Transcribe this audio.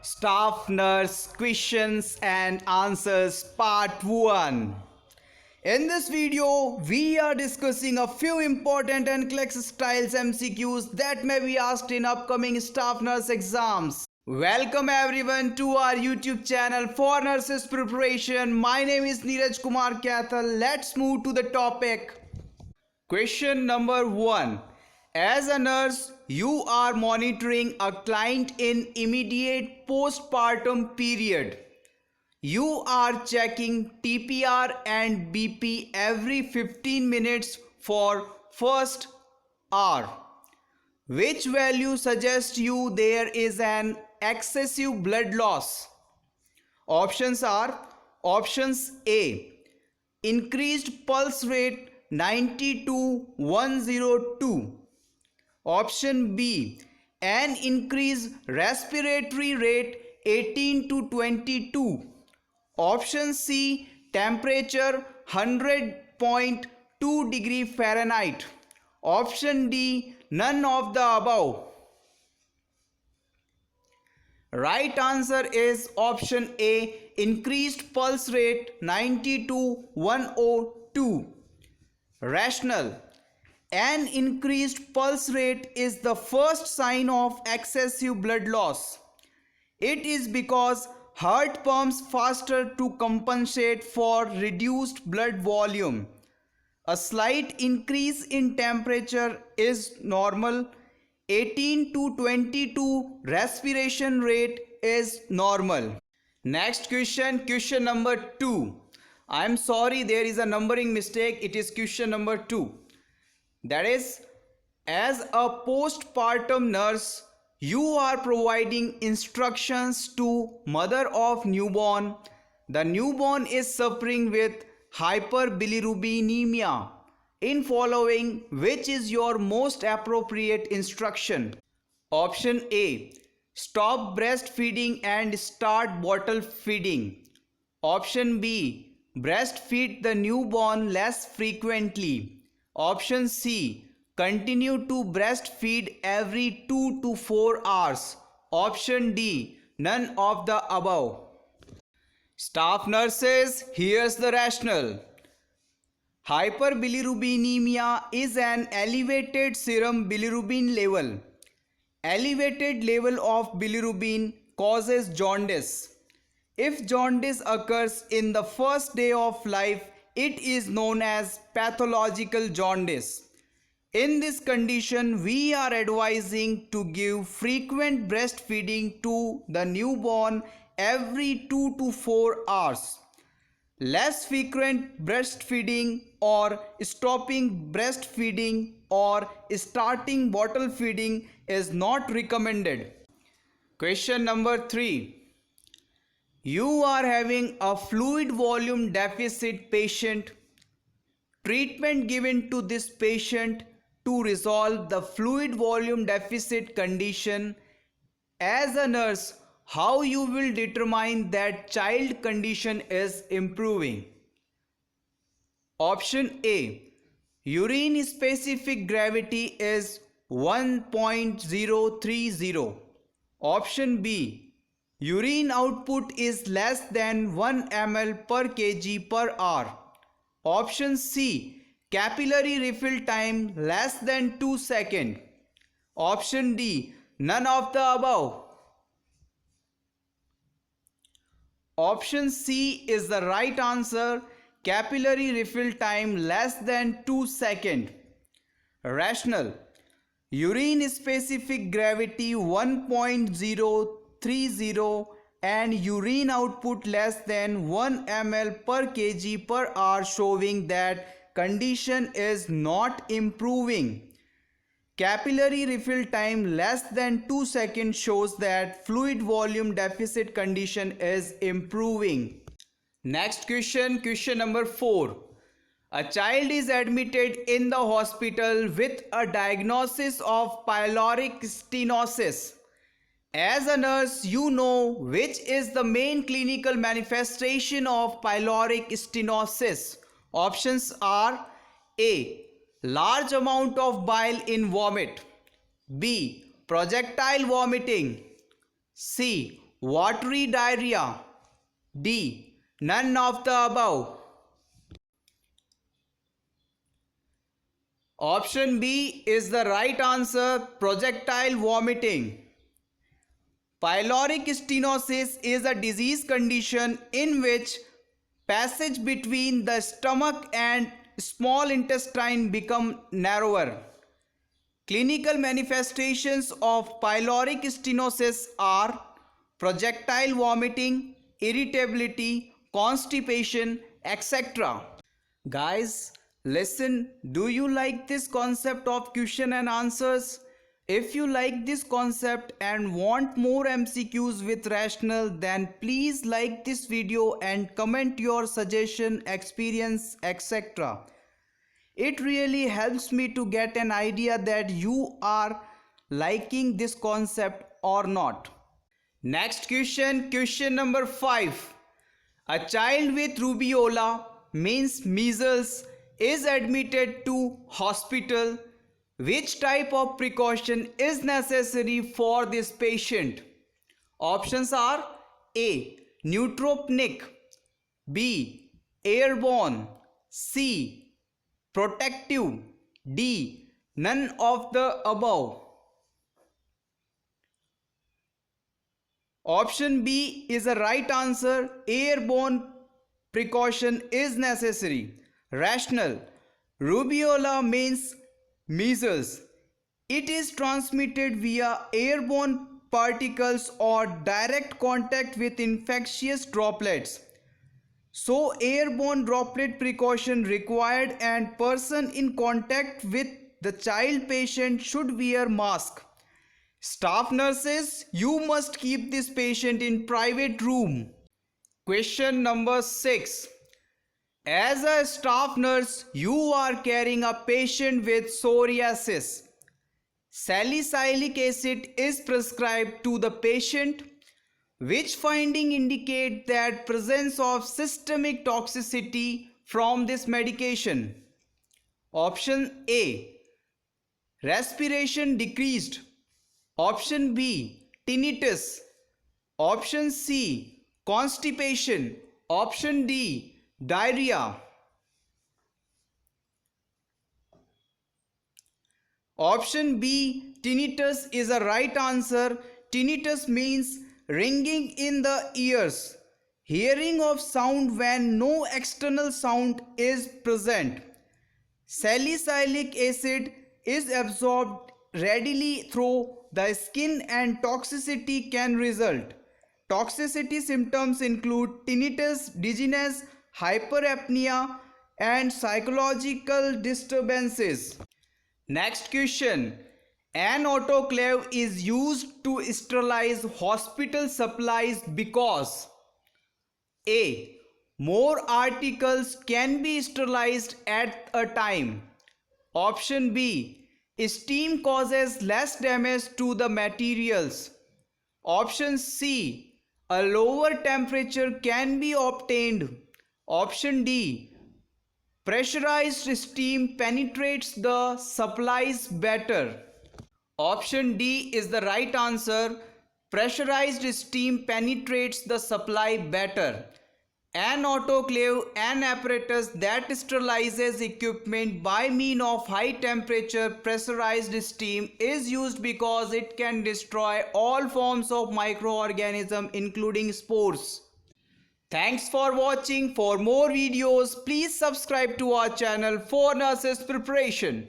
Staff Nurse Questions and Answers Part 1. In this video, we are discussing a few important NCLEX styles MCQs that may be asked in upcoming staff nurse exams. Welcome everyone to our YouTube channel for nurses preparation. My name is Neeraj Kumar Kaithal. Let's move to the topic. Question number 1. As a nurse, you are monitoring a client in immediate postpartum period. You are checking TPR and BP every 15 minutes for first hour. Which value suggests you there is an excessive blood loss? Options are options A. Increased pulse rate 90 to 102. Option B. An increased respiratory rate 18 to 22. Option C. Temperature 100.2 degree Fahrenheit. Option D. None of the above. Right answer is option A. Increased pulse rate 90 to 102. Rationale. An increased pulse rate is the first sign of excessive blood loss. It is because heart pumps faster to compensate for reduced blood volume. A slight increase in temperature is normal. 18 to 22 respiration rate is normal. Next question, question number 2. I am sorry, there is a numbering mistake. It is question number 2. That is, as a postpartum nurse, you are providing instructions to mother of newborn. The newborn is suffering with hyper-bilirubinemia. In following, which is your most appropriate instruction? Option A. Stop breastfeeding and start bottle feeding. Option B. Breastfeed the newborn less frequently. Option C. Continue to breastfeed every 2 to 4 hours. Option D. None of the above. Staff nurses, here's the rationale. Hyperbilirubinemia is an elevated serum bilirubin level. Elevated level of bilirubin causes jaundice. If jaundice occurs in the first day of life, it is known as pathological jaundice. In this condition, we are advising to give frequent breastfeeding to the newborn every 2 to 4 hours. Less frequent breastfeeding or stopping breastfeeding or starting bottle feeding is not recommended. Question number 3. You are having a fluid volume deficit patient. Treatment given to this patient to resolve the fluid volume deficit condition. As a nurse, how you will determine that child condition is improving? Option A. Urine specific gravity is 1.030. Option B. Urine output is less than 1 ml per kg per hour. Option C. Capillary refill time less than 2 seconds. Option D. None of the above. Option C is the right answer. Capillary refill time less than 2 seconds. Rationale. Urine specific gravity 1.030 and urine output less than 1 ml per kg per hour, showing that condition is not improving. Capillary refill time less than 2 seconds shows that fluid volume deficit condition is improving. Next question, question number 4. A child is admitted in the hospital with a diagnosis of pyloric stenosis. As a nurse, you know which is the main clinical manifestation of pyloric stenosis. Options are A. Large amount of bile in vomit. B. Projectile vomiting. C. watery diarrhea, D. None of the above. Option B is the right answer, projectile vomiting. Pyloric stenosis is a disease condition in which passage between the stomach and small intestine become narrower. Clinical manifestations of pyloric stenosis are projectile vomiting, irritability, constipation, etc. Guys, listen, do you like this concept of question and answers? If you like this concept and want more MCQs with rational, then please like this video and comment your suggestion, experience, etc. It really helps me to get an idea that you are liking this concept or not. Next question, question number 5. A child with rubeola, means measles, is admitted to hospital. Which type of precaution is necessary for this patient? Options are A. Neutropenic, B. Airborne, C. Protective, D. None of the above. Option B is the right answer. Airborne precaution is necessary. Rational. Rubeola means measles. It is transmitted via airborne particles or direct contact with infectious droplets. So airborne droplet precaution required and person in contact with the child patient should wear mask. Staff nurses, you must keep this patient in private room. Question number 6. As a staff nurse, you are carrying a patient with psoriasis. Salicylic acid is prescribed to the patient. Which finding indicate that presence of systemic toxicity from this medication? Option A. Respiration decreased. Option B. Tinnitus. Option C. Constipation. Option D. Diarrhea. Option B. Tinnitus is a right answer. Tinnitus means ringing in the ears, hearing of sound when no external sound is present. Salicylic acid is absorbed readily through the skin and toxicity can result. Toxicity symptoms include tinnitus, dizziness, hyperapnea, and psychological disturbances. Next question. An autoclave is used to sterilize hospital supplies because A. More articles can be sterilized at a time. Option B. Steam causes less damage to the materials. Option C. A lower temperature can be obtained. Option D. Pressurized steam penetrates the supplies better. Option D is the right answer. Pressurized steam penetrates the supply better. An autoclave, an apparatus that sterilizes equipment by means of high temperature pressurized steam, is used because it can destroy all forms of microorganisms including spores. Thanks for watching. For more videos, please subscribe to our channel for nurses preparation.